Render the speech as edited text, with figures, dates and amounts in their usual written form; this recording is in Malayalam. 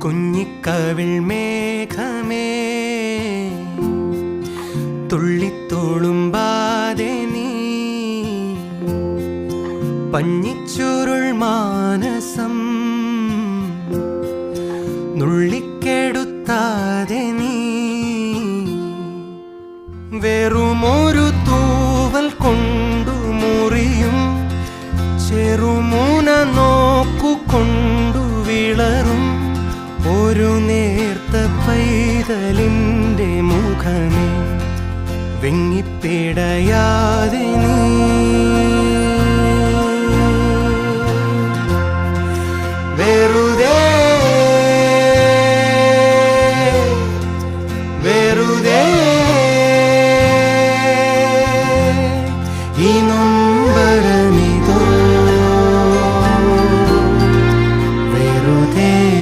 കുഞ്ഞിക്കവിൾ മേഘമേ തുള്ളിത്തോളുമ്പാതെ നീ പഞ്ഞിച്ചുരുൾ മാനസം നുള്ളിക്കെടുത്താതെ നീ വെറുമൊരു തൂവൽ കൊണ്ടു മുറിയും ചെറുമുന നോക്കുകൊണ്ടു വിളറും ഒരു നേർത്ത പൈതലിൻ്റെ മുഖമേ വെങ്ങിപ്പിടയാതെ നീ